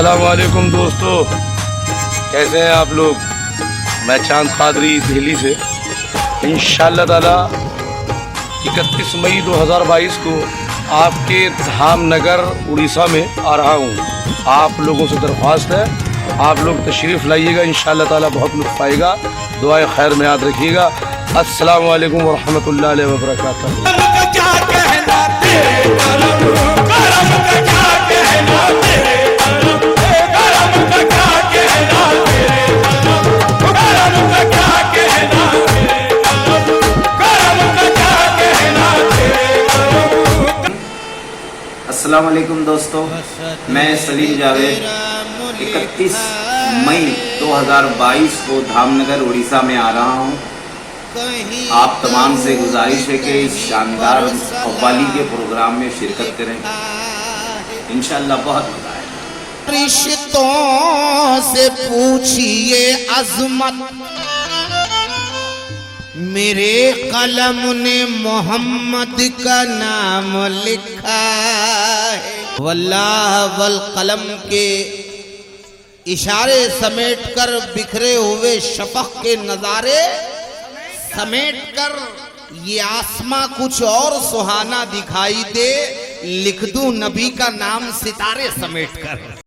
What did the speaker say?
अस्सलाम वालेकुम दोस्तों, कैसे हैं आप लोग। मैं चांद कादरी दिल्ली से इंशाअल्लाह ताला 31 मई 2022 को आपके धामनगर उड़ीसा में आ रहा हूँ। आप लोगों से दरख्वास्त है, आप लोग तशरीफ़ लाइएगा, इंशाअल्लाह ताला बहुत लुत्फ़ आएगा। दुआए खैर में याद रखिएगा। अस्सलाम वालेकुम वरहमतुल्लाहि व बरकातहू। अस्सलाम वालेकुम दोस्तों, मैं सलीम जावेद 31 मई 2022 को धामनगर उड़ीसा में आ रहा हूँ। आप तमाम से गुजारिश है कि इस शानदार कव्वाली के प्रोग्राम में शिरकत करें। इंशाअल्लाह बहुत मजा आएगा। रिश्तों से पूछिए अज़मत, मेरे कलम ने मोहम्मद का नाम लिखा है। वल्लाह वल कलम के इशारे समेटकर बिखरे हुए शफक के नज़ारे समेटकर ये आसमां कुछ और सुहाना दिखाई दे, लिख दूं नबी का नाम सितारे समेटकर।